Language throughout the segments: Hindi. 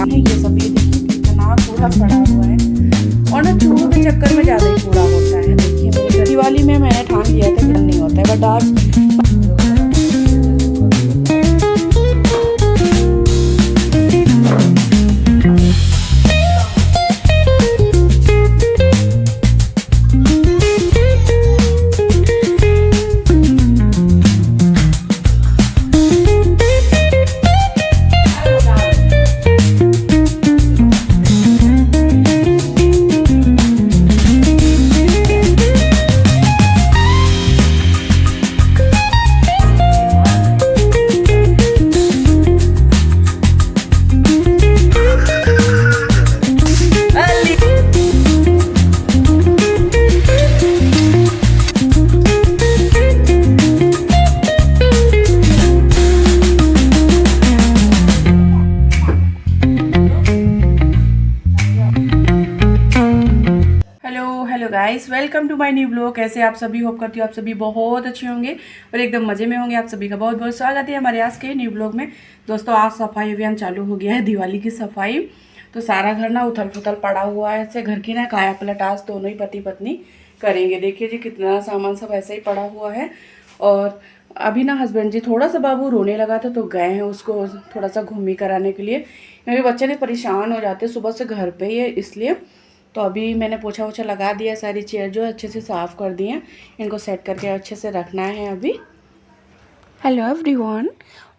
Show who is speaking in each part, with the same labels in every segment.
Speaker 1: है ये सब। ये देखिए कितना कूड़ा पड़ा हुआ है, और ना चूहों के चक्कर में ज़्यादा ही कूड़ा होता है। देखिए मेरे दिवाली में मैंने ठान लिया था कि नहीं होता है, बट आज hello guys, welcome to my new blog. कैसे आप सभी? होप करती हूँ आप सभी बहुत अच्छे होंगे और एकदम मज़े में होंगे। आप सभी का बहुत बहुत स्वागत है हमारे आज के न्यू ब्लॉग में। दोस्तों आज सफाई अभियान चालू हो गया है, दिवाली की सफाई। तो सारा घर ना उथल पुथल पड़ा हुआ है, ऐसे घर की ना काया पलट आज दोनों ही पति पत्नी करेंगे। देखिए जी कितना सामान सब ऐसे ही पड़ा हुआ है। और अभी ना हस्बैंड जी थोड़ा सा बाबू रोने लगा था तो गए हैं उसको थोड़ा सा घूमी कराने के लिए, क्योंकि बच्चे ने परेशान हो जाते सुबह से घर पे ही है इसलिए। तो अभी मैंने पोछा वोछा लगा दिया, सारी चेयर जो अच्छे से साफ़ कर दी हैं, इनको सेट करके अच्छे से रखना है अभी। Hello everyone,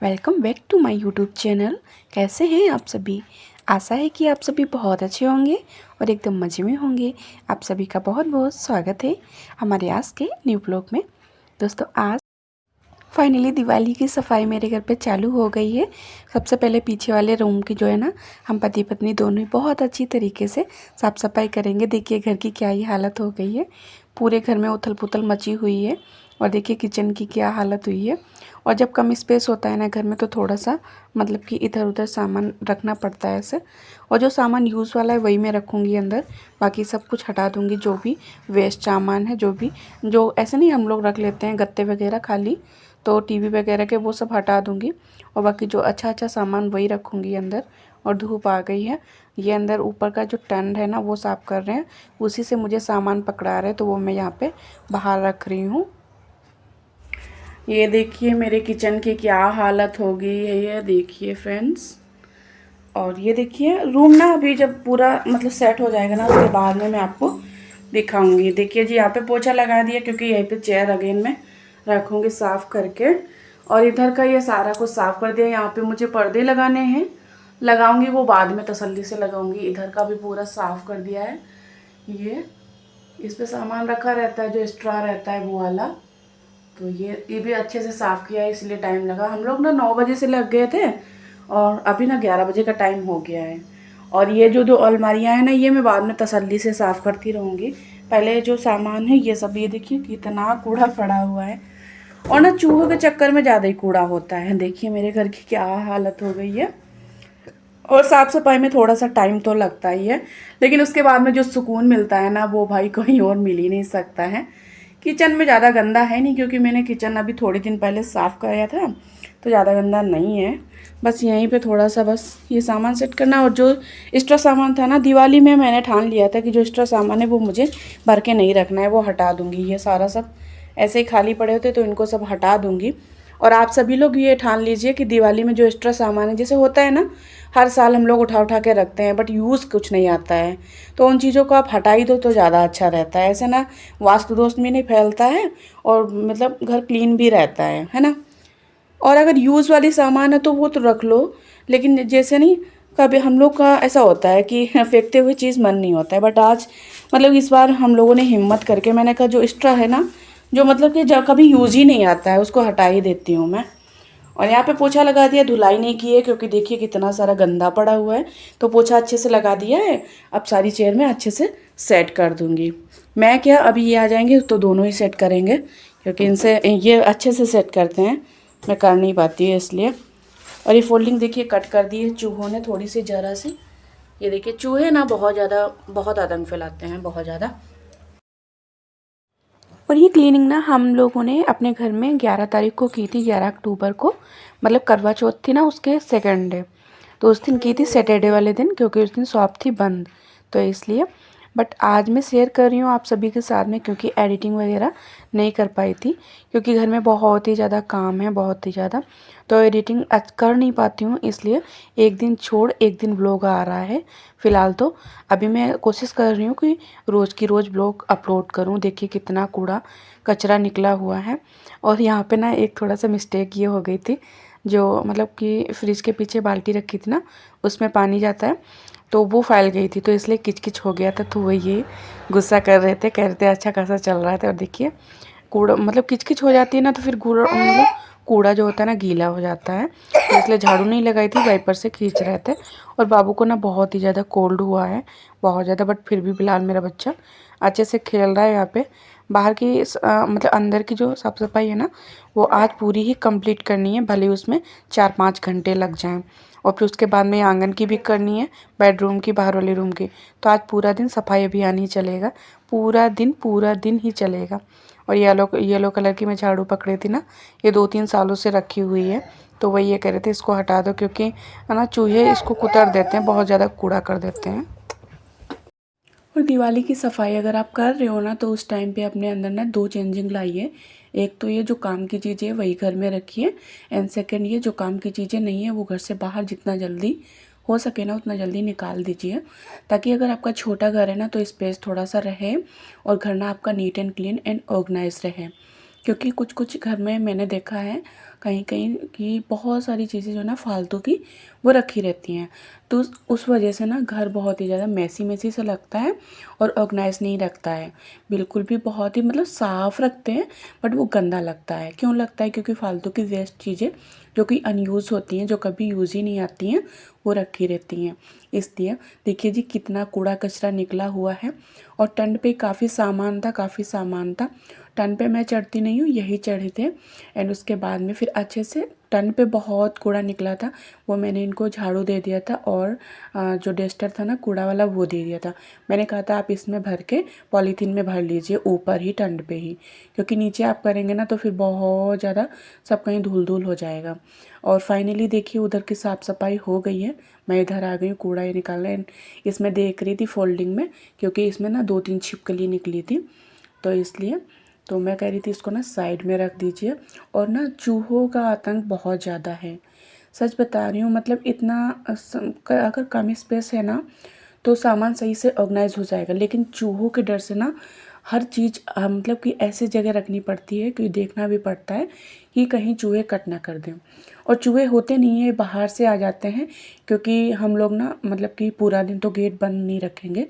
Speaker 1: welcome back to my YouTube channel. कैसे हैं आप सभी? आशा है कि आप सभी बहुत अच्छे होंगे और एकदम मज़े में होंगे। आप सभी का बहुत बहुत स्वागत है हमारे आज के न्यू ब्लॉग में। दोस्तों आज फाइनली दिवाली की सफाई मेरे घर पे चालू हो गई है। सबसे पहले पीछे वाले रूम की जो है ना, हम पति पत्नी दोनों ही बहुत अच्छी तरीके से साफ़ सफाई करेंगे। देखिए घर की क्या ही हालत हो गई है, पूरे घर में उथल पुथल मची हुई है। और देखिए किचन की क्या हालत हुई है। और जब कम स्पेस होता है ना घर में तो थोड़ा सा मतलब कि इधर उधर सामान रखना पड़ता है ऐसे। और जो सामान यूज़ वाला है वही मैं रखूँगी अंदर, बाकी सब कुछ हटा दूँगी। जो भी वेस्ट सामान है, जो ऐसे नहीं हम लोग रख लेते हैं गत्ते वगैरह खाली, तो टीवी वगैरह के वो सब हटा दूँगी। और बाकी जो अच्छा सामान वही रखूँगी अंदर। और धूप आ गई है, ये अंदर ऊपर का जो टंड है ना वो साफ़ कर रहे हैं, उसी से मुझे सामान पकड़ा रहे हैं, तो वो मैं यहाँ पे बाहर रख रही हूँ। ये देखिए मेरे किचन की क्या हालत हो गई है, ये देखिए फ्रेंड्स। और ये देखिए रूम ना अभी जब पूरा मतलब सेट हो जाएगा ना उसके बाद में मैं आपको दिखाऊंगी। देखिए जी यहाँ पे पोछा लगा दिया, क्योंकि यहीं पे चेयर अगेन में रखूँगी साफ़ करके। और इधर का ये सारा कुछ साफ़ कर दिया। यहाँ पे मुझे पर्दे लगाने हैं, लगाऊंगी वो बाद में तसल्ली से लगाऊंगी। इधर का भी पूरा साफ़ कर दिया है। ये इस पे सामान रखा रहता है जो एक्स्ट्रा रहता है वो वाला, तो ये भी अच्छे से साफ़ किया है, इसलिए टाइम लगा। हम लोग ना 9 बजे से लग गए थे और अभी ना 11 बजे का टाइम हो गया है। और ये जो दो अलमारियाँ हैं ना, ये मैं बाद में तसल्ली से साफ़ करती रहूँगी। पहले जो सामान है ये सब, ये देखिए कितना कूड़ा पड़ा हुआ है। और ना चूहों के चक्कर में ज़्यादा ही कूड़ा होता है। देखिए मेरे घर की क्या हालत हो गई है। और साफ़ सफाई में थोड़ा सा टाइम तो लगता ही है, लेकिन उसके बाद में जो सुकून मिलता है ना वो भाई कहीं और मिल ही नहीं सकता है। किचन में ज़्यादा गंदा है नहीं, क्योंकि मैंने किचन अभी थोड़े दिन पहले साफ़ कराया था, तो ज़्यादा गंदा नहीं है। बस यहीं पे थोड़ा सा बस ये सामान सेट करना। और जो एक्स्ट्रा सामान था ना, दिवाली में मैंने ठान लिया था कि जो एक्स्ट्रा सामान है वो मुझे भर के नहीं रखना है, वो हटा दूँगी। ये सारा सब ऐसे ही खाली पड़े होते तो इनको सब हटा दूँगी। और आप सभी लोग ये ठान लीजिए कि दिवाली में जो एक्स्ट्रा सामान है, जैसे होता है ना हर साल हम लोग उठा उठा के रखते हैं बट यूज़ कुछ नहीं आता है, तो उन चीज़ों को आप हटा ही दो तो ज़्यादा अच्छा रहता है। ऐसे ना वास्तु दोष भी नहीं फैलता है और मतलब घर क्लीन भी रहता है ना। और अगर यूज़ वाली सामान है तो वो तो रख लो, लेकिन जैसे नहीं कभी हम लोग का ऐसा होता है कि फेंकते हुए चीज़ मन नहीं होता है। बट आज मतलब इस बार हम लोगों ने हिम्मत करके, मैंने कहा जो एक्स्ट्रा है ना, जो मतलब कि जब कभी यूज़ ही नहीं आता है उसको हटा ही देती हूँ मैं। और यहाँ पे पोछा लगा दिया, धुलाई नहीं की है क्योंकि देखिए कितना सारा गंदा पड़ा हुआ है, तो पोछा अच्छे से लगा दिया है। अब सारी चेयर में अच्छे से सेट कर दूँगी। मैं क्या अभी ये आ जाएंगे तो दोनों ही सेट करेंगे, क्योंकि इनसे ये अच्छे से सेट करते हैं, मैं कर नहीं पाती है इसलिए। और ये फोल्डिंग देखिए कट कर दी है चूहों ने थोड़ी सी ज़रा सी। ये देखिए चूहे ना बहुत आतंक फैलाते हैं, बहुत ज़्यादा। और ये क्लीनिंग ना हम लोगों ने अपने घर में 11 तारीख को की थी, 11 अक्टूबर को, मतलब करवा चौथ थी ना उसके सेकंड डे। तो उस दिन की थी सैटरडे वाले दिन, क्योंकि उस दिन शॉप थी बंद, तो इसलिए। बट आज मैं शेयर कर रही हूँ आप सभी के साथ में, क्योंकि एडिटिंग वगैरह नहीं कर पाई थी, क्योंकि घर में बहुत ही ज़्यादा काम है, बहुत ही ज़्यादा, तो एडिटिंग कर नहीं पाती हूँ, इसलिए एक दिन छोड़ एक दिन व्लॉग आ रहा है फ़िलहाल। तो अभी मैं कोशिश कर रही हूँ कि रोज़ की रोज़ व्लॉग अपलोड करूँ। देखिए कितना कूड़ा कचरा निकला हुआ है। और यहाँ पे ना एक थोड़ा सा मिस्टेक ये हो गई थी, जो मतलब कि फ्रिज के पीछे बाल्टी रखी थी ना, उसमें पानी जाता है, तो वो फैल गई थी, तो इसलिए किच हो गया था। तो वो ये गुस्सा कर रहे थे, कह रहे थे अच्छा खासा चल रहा था। और देखिए कूड़ा मतलब किच हो जाती है ना, तो फिर कूड़ा मतलब कूड़ा जो होता है ना गीला हो जाता है, तो इसलिए झाड़ू नहीं लगाई थी, वाइपर से खींच रहे थे। और बाबू को ना बहुत ही ज़्यादा कोल्ड हुआ है, बहुत ज़्यादा, बट फिर भी फिलहाल मेरा बच्चा अच्छे से खेल रहा है। यहाँ पे बाहर की मतलब अंदर की जो साफ़ सफाई है ना, वो आज पूरी ही कंप्लीट करनी है, भले उसमें 4-5 घंटे लग जाएं। और फिर उसके बाद में आंगन की भी करनी है, बेडरूम की, बाहर वाले रूम की। तो आज पूरा दिन सफाई अभियान ही चलेगा, पूरा दिन ही चलेगा। और येलो कलर की मैं झाड़ू पकड़ी थी ना, ये 2-3 सालों से रखी हुई है, तो वही ये कह रहे थे इसको हटा दो, क्योंकि है ना चूहे इसको कुतर देते हैं, बहुत ज़्यादा कूड़ा कर देते हैं। और दिवाली की सफाई अगर आप कर रहे हो ना, तो उस टाइम पे अपने अंदर ना 2 चेंजिंग लाइए। एक तो ये जो काम की चीज़ें है वही घर में रखिए, एंड सेकंड ये जो काम की चीज़ें नहीं है वो घर से बाहर जितना जल्दी हो सके ना उतना जल्दी निकाल दीजिए, ताकि अगर आपका छोटा घर है ना तो स्पेस थोड़ा सा रहे और घर ना आपका neat and clean and organise रहे। क्योंकि कुछ कुछ घर में मैंने देखा है कहीं कहीं कि बहुत सारी चीज़ें जो ना फालतू की वो रखी रहती हैं, तो उस वजह से ना घर बहुत ही ज़्यादा मैसी मैसी सा लगता है और ऑर्गेनाइज नहीं रखता है बिल्कुल भी। बहुत ही मतलब साफ़ रखते हैं बट वो गंदा लगता है। क्यों लगता है? क्योंकि फालतू की वेस्ट चीज़ें जो कि अनयूज़ होती हैं, जो कभी यूज़ ही नहीं आती हैं, वो रखी रहती हैं। इसलिए देखिए जी कितना कूड़ा कचरा निकला हुआ है। और टन पे काफ़ी सामान था। टन पे मैं चढ़ती नहीं हूँ, यही चढ़े थे। एंड उसके बाद में फिर अच्छे से टन पे बहुत कूड़ा निकला था, वो मैंने इनको झाड़ू दे दिया था, और जो डस्टर था ना कूड़ा वाला वो दे दिया था। मैंने कहा था आप इसमें भर के पॉलीथीन में भर लीजिए ऊपर ही टन पे ही, क्योंकि नीचे आप करेंगे ना तो फिर बहुत ज़्यादा सब कहीं धूल धूल हो जाएगा। और फाइनली देखिए उधर की साफ़ सफाई हो गई है। मैं इधर आ गई हूँ कूड़ा ये निकालने। इसमें देख रही थी फोल्डिंग में, क्योंकि इसमें ना 2-3 छिपकली निकली थी, तो इसलिए तो मैं कह रही थी इसको ना साइड में रख दीजिए। और ना चूहों का आतंक बहुत ज़्यादा है, सच बता रही हूँ। मतलब इतना अगर कम स्पेस है ना तो सामान सही से ऑर्गेनाइज हो जाएगा, लेकिन चूहों के डर से ना हर चीज़ मतलब कि ऐसे जगह रखनी पड़ती है कि देखना भी पड़ता है कि कहीं चूहे कट ना कर दें। और चूहे होते नहीं है, बाहर से आ जाते हैं, क्योंकि हम लोग ना मतलब कि पूरा दिन तो गेट बंद नहीं रखेंगे,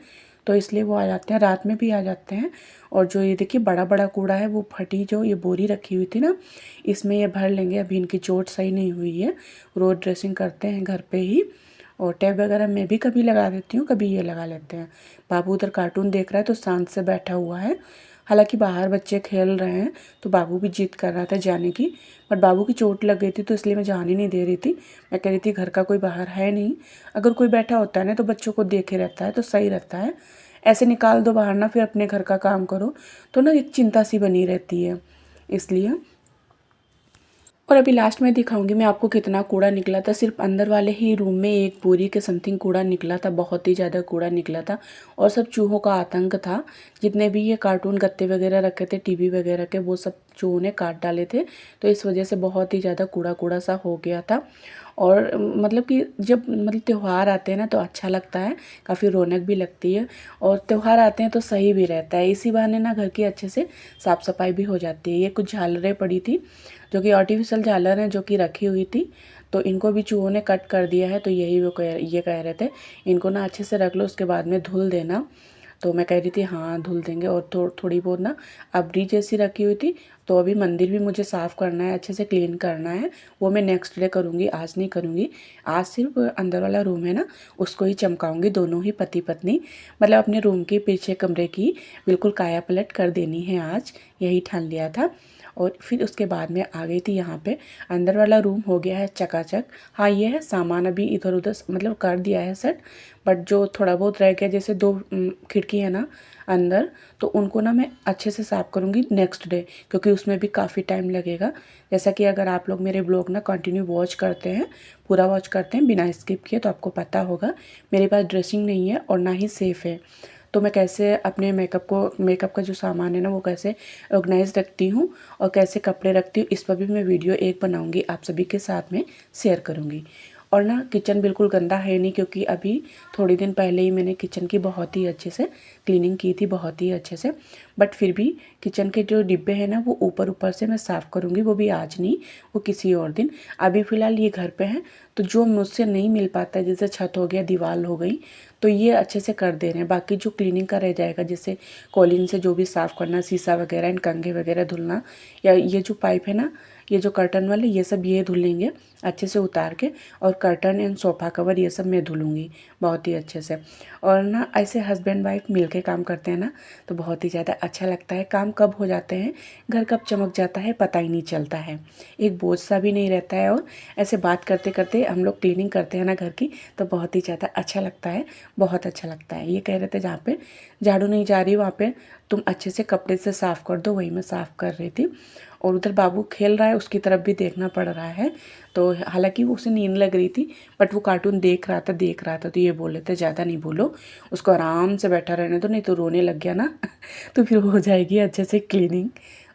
Speaker 1: तो इसलिए वो आ जाते हैं, रात में भी आ जाते हैं। और जो ये देखिए बड़ा बड़ा कूड़ा है, वो फटी जो ये बोरी रखी हुई थी ना, इसमें ये भर लेंगे। अभी इनकी चोट सही नहीं हुई है, रोड ड्रेसिंग करते हैं घर पे ही। और टैब वगैरह मैं भी कभी लगा देती हूँ, कभी ये लगा लेते हैं। बाबू उधर कार्टून देख रहा है तो शांत से बैठा हुआ है। हालांकि बाहर बच्चे खेल रहे हैं, तो बाबू भी जिद कर रहा था जाने की, बट बाबू की चोट लग गई थी, तो इसलिए मैं जाने नहीं दे रही थी। मैं कह रही थी घर का कोई बाहर है नहीं, अगर कोई बैठा होता है ना तो बच्चों को देखे रहता है तो सही रहता है। ऐसे निकाल दो बाहर ना, फिर अपने घर का काम करो, तो ना एक चिंता सी बनी रहती है, इसलिए। और अभी लास्ट में दिखाऊंगी मैं आपको कितना कूड़ा निकला था। सिर्फ अंदर वाले ही रूम में एक बोरी के समथिंग कूड़ा निकला था, बहुत ही ज़्यादा कूड़ा निकला था। और सब चूहों का आतंक था। जितने भी ये कार्टून गत्ते वगैरह रखे थे टीवी वगैरह के, वो सब चूहों ने काट डाले थे, तो इस वजह से बहुत ही ज़्यादा कूड़ा कूड़ा सा हो गया था। और मतलब कि जब मतलब त्यौहार आते हैं ना तो अच्छा लगता है, काफ़ी रौनक भी लगती है। और त्यौहार आते हैं तो सही भी रहता है, इसी बहाने ना घर की अच्छे से साफ़ सफाई भी हो जाती है। ये कुछ झालरें पड़ी थी जो कि आर्टिफिशियल झालर हैं, जो कि रखी हुई थी, तो इनको भी चूहों ने कट कर दिया है। तो यही वो ये कह रहे थे इनको ना अच्छे से रख लो, उसके बाद में धुल देना। तो मैं कह रही थी हाँ धुल देंगे। और थोड़ी बहुत ना अबरी जैसी रखी हुई थी, तो अभी मंदिर भी मुझे साफ़ करना है, अच्छे से क्लीन करना है। वो मैं नेक्स्ट डे करूँगी, आज नहीं करूँगी। आज सिर्फ अंदर वाला रूम है ना उसको ही चमकाऊँगी, दोनों ही पति पत्नी, मतलब अपने रूम के पीछे कमरे की बिल्कुल काया पलट कर देनी है आज, यही ठान लिया था। और फिर उसके बाद में आ गई थी यहाँ पे। अंदर वाला रूम हो गया है चकाचक। हाँ ये है सामान अभी इधर उधर मतलब कर दिया है सेट, बट जो थोड़ा बहुत रह गया, जैसे दो खिड़की है ना अंदर, तो उनको ना मैं अच्छे से साफ़ करूँगी नेक्स्ट डे, क्योंकि उसमें भी काफ़ी टाइम लगेगा। जैसा कि अगर आप लोग मेरे ब्लॉग ना कंटिन्यू वॉच करते हैं, पूरा वॉच करते हैं बिना स्किप किए, तो आपको पता होगा मेरे पास ड्रेसिंग नहीं है और ना ही सेफ़ है। तो मैं कैसे अपने मेकअप का जो सामान है ना वो कैसे ऑर्गेनाइज रखती हूँ और कैसे कपड़े रखती हूँ, इस पर भी मैं वीडियो एक बनाऊँगी, आप सभी के साथ में शेयर करूँगी। और ना किचन बिल्कुल गंदा है नहीं, क्योंकि अभी थोड़ी दिन पहले ही मैंने किचन की बहुत ही अच्छे से क्लीनिंग की थी, बहुत ही अच्छे से। बट फिर भी किचन के जो डिब्बे हैं ना वो ऊपर ऊपर से मैं साफ़ करूँगी, वो भी आज नहीं, वो किसी और दिन। अभी फ़िलहाल ये घर पे हैं, तो जो मुझसे नहीं मिल पाता है, जैसे छत हो गया, दीवार हो गई, तो ये अच्छे से कर दे रहे हैं। बाकी जो क्लीनिंग का रह जाएगा, जैसे कॉलिन से जो भी साफ़ करना, शीशा वगैरह, इन कंघे वगैरह धुलना, या ये जो पाइप है ना, ये जो कर्टन वाले, ये सब ये धुल लेंगे अच्छे से उतार के। और कर्टन एंड सोफ़ा कवर ये सब मैं धुलूँगी बहुत ही अच्छे से। और ना ऐसे हस्बैंड वाइफ मिल के काम करते हैं ना, तो बहुत ही ज़्यादा अच्छा लगता है। काम कब हो जाते हैं, घर कब चमक जाता है पता ही नहीं चलता है, एक बोझ सा भी नहीं रहता है। और ऐसे बात करते करते हम लोग क्लीनिंग करते हैं ना घर की, तो बहुत ही ज़्यादा अच्छा लगता है, बहुत अच्छा लगता है। ये कह रहे थे जहाँ पे झाड़ू नहीं जा रही वहाँ पे तुम अच्छे से कपड़े से साफ़ कर दो, वही मैं साफ़ कर रही थी। और उधर बाबू खेल रहा है, उसकी तरफ भी देखना पड़ रहा है। तो हालांकि उसे नींद लग रही थी, बट वो कार्टून देख रहा था, तो ये बोल रहे थे ज़्यादा नहीं बोलो, उसको आराम से बैठा रहने दो, नहीं तो रोने लग गया ना तो फिर हो जाएगी अच्छे से क्लीनिंग।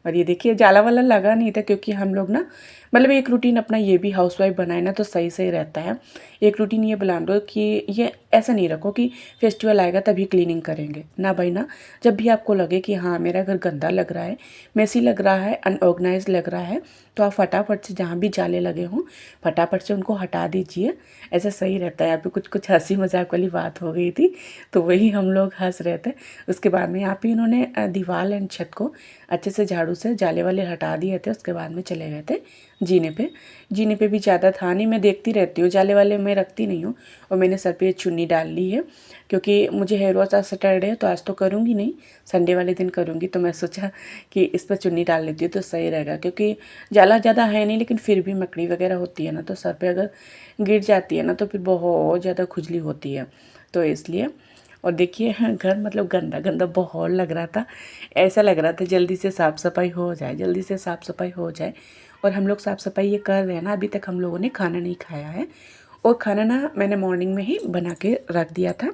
Speaker 1: और ये देखिए जाला वाला लगा नहीं था, क्योंकि हम लोग ना मतलब एक रूटीन अपना ये भी हाउसवाइफ बनाए ना तो सही सही रहता है। एक रूटीन ये बना लो कि ये ऐसा नहीं रखो कि फेस्टिवल आएगा तभी क्लीनिंग करेंगे, ना भाई ना। जब भी आपको लगे कि हाँ मेरा घर गंदा लग रहा है, मेसी लग रहा है, अनऑर्गेनाइज लग रहा है, तो आप फटाफट से जहाँ भी जाले लगे हों फटाफट से उनको हटा दीजिए, ऐसा सही रहता है। यहाँ पे कुछ कुछ हंसी मजाक वाली बात हो गई थी, तो वही हम लोग हंस रहे थे। उसके बाद में यहाँ पे इन्होंने दीवार एंड छत को अच्छे से झाड़ू से जाले वाले हटा दिए थे। उसके बाद में चले गए थे जीने पे भी ज़्यादा था नहीं, मैं देखती रहती हूँ, जाले वाले मैं रखती नहीं हूँ। और मैंने सर पे चुन्नी डाल ली है, क्योंकि मुझे हेयर वॉश आज सैटरडे है, तो आज तो करूँगी नहीं, संडे वाले दिन करूँगी। तो मैं सोचा कि इस पर चुन्नी डाल लेती हूँ तो सही रहेगा, क्योंकि जाला ज़्यादा है नहीं, लेकिन फिर भी मकड़ी वगैरह होती है ना, तो सर पे अगर गिर जाती है ना तो फिर बहुत ज़्यादा खुजली होती है, तो इसलिए। और देखिए घर मतलब गंदा गंदा बहुत लग रहा था, ऐसा लग रहा था जल्दी से साफ़ सफाई हो जाए, जल्दी से साफ़ सफाई हो जाए। और हम लोग साफ़ सफाई ये कर रहे हैं ना, अभी तक हम लोगों ने खाना नहीं खाया है। और खाना ना मैंने मॉर्निंग में ही बना के रख दिया था।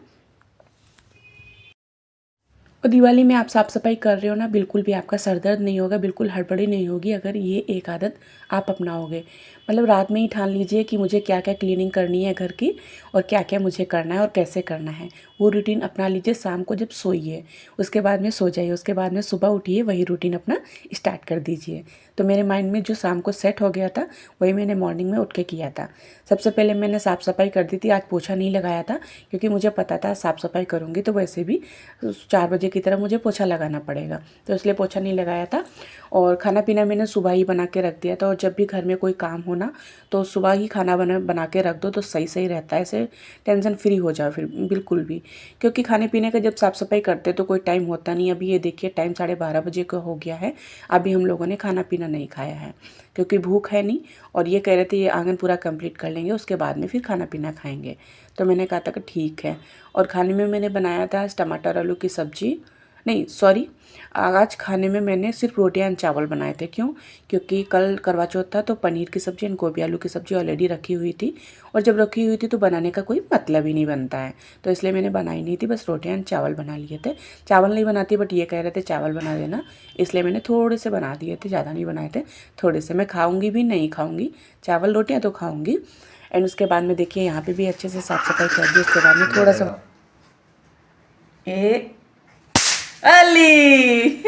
Speaker 1: और दिवाली में आप साफ़ सफाई कर रहे हो ना, बिल्कुल भी आपका सर दर्द नहीं होगा, बिल्कुल हड़बड़ी नहीं होगी, अगर ये एक आदत आप अपनाओगे। मतलब रात में ही ठान लीजिए कि मुझे क्या क्या क्लीनिंग करनी है घर की, और क्या क्या मुझे करना है और कैसे करना है, वो रूटीन अपना लीजिए। शाम को जब सोइए उसके बाद में सो जाइए, उसके बाद में सुबह उठिए, वही रूटीन अपना स्टार्ट कर दीजिए। तो मेरे माइंड में जो शाम को सेट हो गया था वही मैंने मॉर्निंग में उठ के किया था। सबसे पहले मैंने साफ़ सफाई कर दी थी, आज पोछा नहीं लगाया था, क्योंकि मुझे पता था साफ़ सफाई करूँगी तो वैसे भी 4 बजे की तरह मुझे पोछा लगाना पड़ेगा, तो इसलिए पोछा नहीं लगाया था। और खाना पीना मैंने सुबह ही बना के रख दिया था। और जब भी घर में कोई काम हो ना, तो सुबह ही खाना बना के रख दो तो सही सही रहता है, ऐसे टेंशन फ्री हो जाओ फिर बिल्कुल भी। क्योंकि खाने पीने का जब साफ़ सफाई करते तो कोई टाइम होता नहीं। अभी ये देखिए टाइम 12:30 बजे का हो गया है, अभी हम लोगों ने खाना पीना नहीं खाया है, क्योंकि भूख है नहीं। और ये कह रहे थे ये आंगन पूरा कंप्लीट कर लेंगे उसके बाद में फिर खाना पीना खाएंगे, तो मैंने कहा था कि ठीक है। और खाने में मैंने बनाया था आज टमाटर आलू की सब्जी, नहीं सॉरी, आज खाने में मैंने सिर्फ रोटियां एंड चावल बनाए थे। क्यों? क्योंकि कल करवा चौथ था, तो पनीर की सब्ज़ी एंड गोभी आलू की सब्ज़ी ऑलरेडी रखी हुई थी, और जब रखी हुई थी तो बनाने का कोई मतलब ही नहीं बनता है, तो इसलिए मैंने बनाई नहीं थी, बस रोटियां एंड चावल बना लिए थे। चावल नहीं बनाती, बट ये कह रहे थे चावल बना देना, इसलिए मैंने थोड़े से बना दिए थे, ज़्यादा नहीं बनाए थे, थोड़े से। मैं खाऊंगी भी नहीं खाऊंगी चावल, रोटियाँ तो खाऊंगी। एंड उसके बाद में देखिए यहाँ पे भी अच्छे से साफ़ सफाई कर दी। उसके बाद में थोड़ा सा ए अली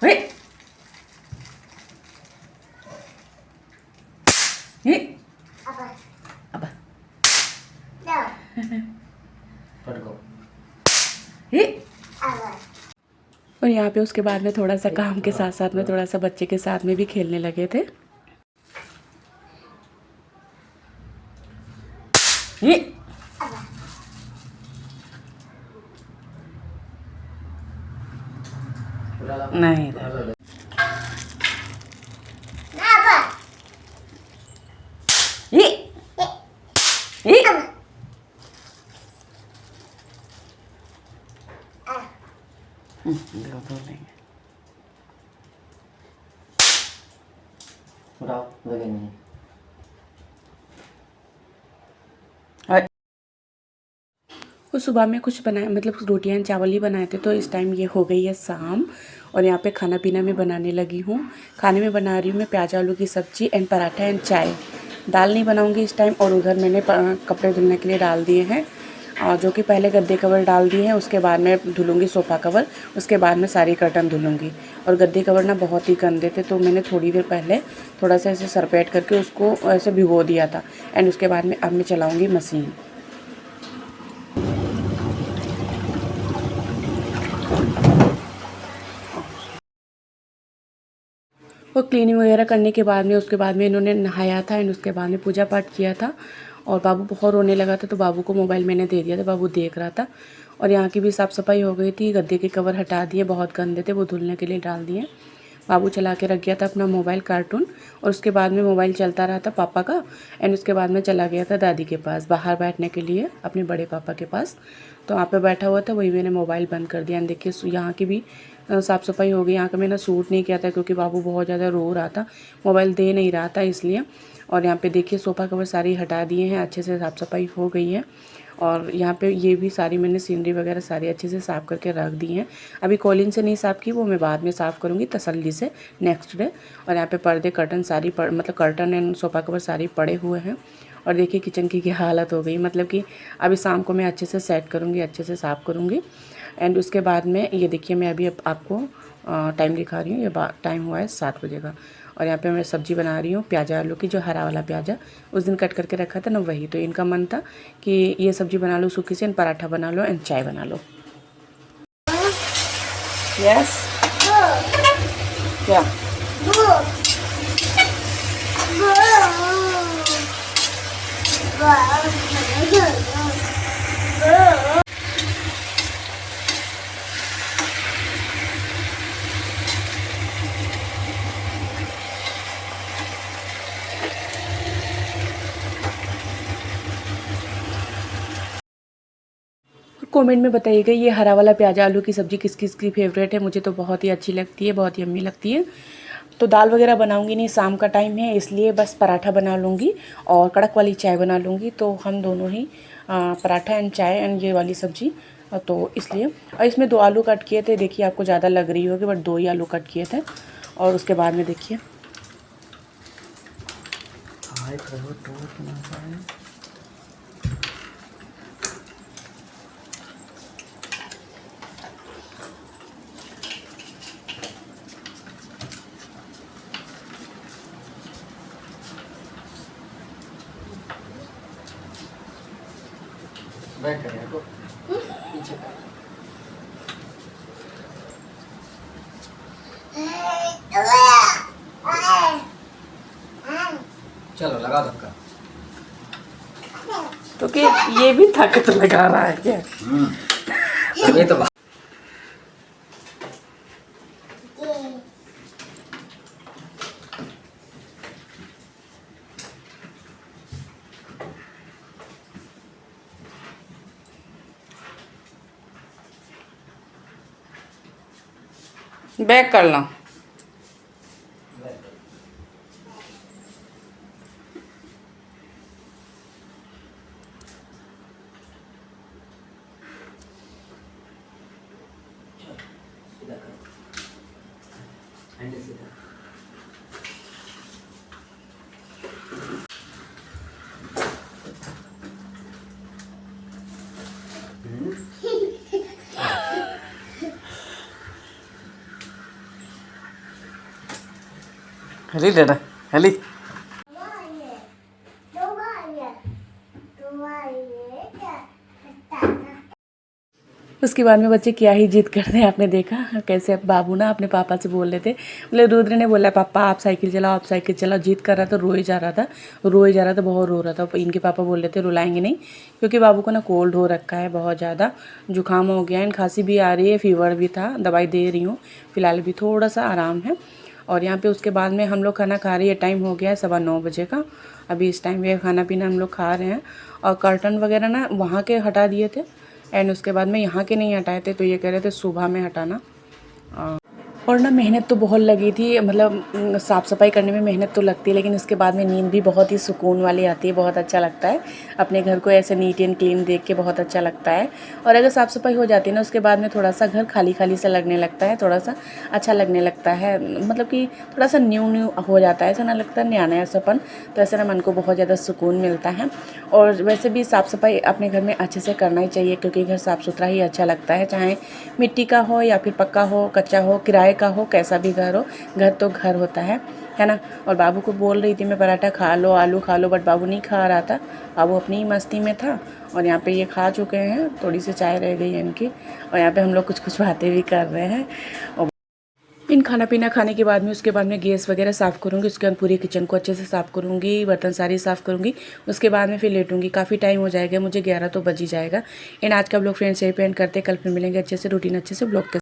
Speaker 1: Wait. Apa? Apa? पटको। और यहाँ पे उसके बाद में थोड़ा सा काम के साथ साथ में थोड़ा सा बच्चे के साथ में भी खेलने लगे थे। नहीं ये दो लेंगे। वो सुबह में कुछ बनाए मतलब रोटियां चावल ही बनाए थे, तो इस टाइम ये हो गई है शाम और यहाँ पे खाना पीना में बनाने लगी हूँ। खाने में बना रही हूँ मैं प्याज आलू की सब्ज़ी एंड पराठा एंड चाय। दाल नहीं बनाऊँगी इस टाइम। और उधर मैंने कपड़े धुलने के लिए डाल दिए हैं, और जो कि पहले गद्दे कवर डाल दिए हैं, उसके बाद में धुलूँगी सोफ़ा कवर, उसके बाद में सारी कर्टन धुलूँगी। और गद्दे कवर ना बहुत ही गंदे थे, तो मैंने थोड़ी देर पहले थोड़ा सा ऐसे सरपेट करके उसको ऐसे भिगो दिया था। एंड उसके बाद में अब मैं चलाऊँगी मशीन। वो क्लीनिंग वगैरह करने के बाद में उसके बाद में इन्होंने नहाया था एंड उसके बाद में पूजा पाठ किया था। और बाबू बहुत रोने लगा था, तो बाबू को मोबाइल मैंने दे दिया था, बाबू देख रहा था। और यहाँ की भी साफ़ सफाई हो गई थी, गद्दे के कवर हटा दिए, बहुत गंदे थे, वो धुलने के लिए डाल दिए। बाबू चला के रख गया था अपना मोबाइल कार्टून, और उसके बाद में मोबाइल चलता रहा था पापा का। एंड उसके बाद में चला गया था दादी के पास बाहर बैठने के लिए, अपने बड़े पापा के पास। तो वहाँ पे बैठा हुआ था, वही मैंने मोबाइल बंद कर दिया। एंड देखिए यहाँ की भी साफ़ सफाई हो गई। यहाँ का मैंने सूट नहीं किया था क्योंकि बाबू बहुत ज़्यादा रो रहा था, मोबाइल दे नहीं रहा था इसलिए। और यहाँ पे देखिए सोफ़ा कवर सारी हटा दिए हैं, अच्छे से साफ़ सफाई हो गई है। और यहाँ पे ये भी सारी मैंने सीनरी वगैरह सारी अच्छे से साफ़ करके रख दी हैं। अभी कॉलिन से नहीं साफ़ की, वो मैं बाद में साफ़ करूँगी तसल्ली से नेक्स्ट डे। और यहाँ पे पर्दे कर्टन सारी मतलब कर्टन एंड सोफ़ा कवर सारी पड़े हुए हैं। और देखिए किचन की क्या हालत हो गई, मतलब कि अभी शाम को मैं अच्छे से सेट करूँगी, अच्छे से साफ़ करूँगी। एंड उसके बाद में ये देखिए मैं अभी आपको टाइम दिखा रही हूँ। ये टाइम हुआ है 7 बजे का। और यहाँ पे मैं सब्ज़ी बना रही हूँ प्याज आलू की, जो हरा वाला प्याज है उस दिन कट करके रखा था ना, वही। तो इनका मन था कि ये सब्ज़ी बना लो सूखी से, पराठा बना लो एंड चाय बना लो। यस क्या कमेंट में बताइएगा ये हरा वाला प्याज आलू की सब्ज़ी किस किस की फेवरेट है। मुझे तो बहुत ही अच्छी लगती है, बहुत ही यम्मी लगती है। तो दाल वगैरह बनाऊंगी नहीं, शाम का टाइम है, इसलिए बस पराठा बना लूँगी और कड़क वाली चाय बना लूँगी। तो हम दोनों ही पराठा एंड चाय एंड ये वाली सब्ज़ी, तो इसलिए। और इसमें 2 आलू कट किए थे, देखिए आपको ज़्यादा लग रही होगी बट 2 ही आलू कट किए थे। और उसके बाद में देखिए
Speaker 2: बैक करें तो पीछे कर। चलो लगा धक्का।
Speaker 1: तो कि ये भी ताकत लगा रहा है क्या?
Speaker 2: ये तो
Speaker 1: बैक कर लो।
Speaker 2: हली दादा हली।
Speaker 1: उसके बाद में बच्चे क्या ही जिद करते हैं, आपने देखा कैसे बाबू ना अपने पापा से बोल रहे थे। बोले रुद्र ने बोला पापा आप साइकिल चलाओ, आप साइकिल चलाओ। जिद कर रहा था, रोए जा रहा था, बहुत रो रहा था। इनके पापा बोल रहे थे रुलाएंगे नहीं, क्योंकि बाबू को ना कोल्ड हो रखा है, बहुत ज़्यादा जुकाम हो गया है, खांसी भी आ रही है, फीवर भी था, दवाई दे रही हूँ, फिलहाल भी थोड़ा सा आराम है। और यहाँ पे उसके बाद में हम लोग खाना खा रहे हैं, टाइम हो गया है 9:15 बजे का। अभी इस टाइम ये खाना पीना हम लोग खा रहे हैं। और कर्टन वगैरह ना वहाँ के हटा दिए थे, एंड उसके बाद में यहाँ के नहीं हटाए थे, तो ये कह रहे थे सुबह में हटाना। और ना मेहनत तो बहुत लगी थी, मतलब साफ़ सफाई करने में मेहनत तो लगती है, लेकिन उसके बाद में नींद भी बहुत ही सुकून वाली आती है, बहुत अच्छा लगता है। अपने घर को ऐसे नीट एंड क्लीन देख के बहुत अच्छा लगता है। और अगर साफ़ सफाई हो जाती है ना, उसके बाद में थोड़ा सा घर खाली खाली सा लगने लगता है, थोड़ा सा अच्छा लगने लगता है, मतलब कि थोड़ा सा न्यू हो जाता है, ऐसा ना लगता है नया नया सपन। तो ऐसे ना मन को बहुत ज़्यादा सुकून मिलता है। और वैसे भी साफ़ सफाई अपने घर में अच्छे से करना ही चाहिए, क्योंकि घर साफ़ सुथरा ही अच्छा लगता है, चाहे मिट्टी का हो या फिर पक्का हो, कच्चा हो, किराए का हो, कैसा भी घर हो, घर तो घर होता है ना। और बाबू को बोल रही थी मैं पराठा खा लो, आलू खा लो, बट बाबू नहीं खा रहा था, बाबू अपनी ही मस्ती में था। और यहाँ पे ये खा चुके हैं, थोड़ी सी चाय रह गई है इनकी। और यहाँ पे हम लोग कुछ कुछ बातें भी कर रहे हैं। और इन खाना पीना खाने के बाद में उसके बाद में गैस वगैरह साफ़ करूँगी, उसके बाद पूरी किचन को अच्छे से साफ़ करूँगी, बर्तन सारी साफ़ करूँगी। उसके बाद में फिर लेटूंगी, काफ़ी टाइम हो जाएगा, मुझे 11 तो बज ही जाएगा। इन आज का ब्लॉग फ्रेंड्स यहीं पे एंड करते, कल फिर मिलेंगे अच्छे से रूटीन अच्छे से ब्लॉग के।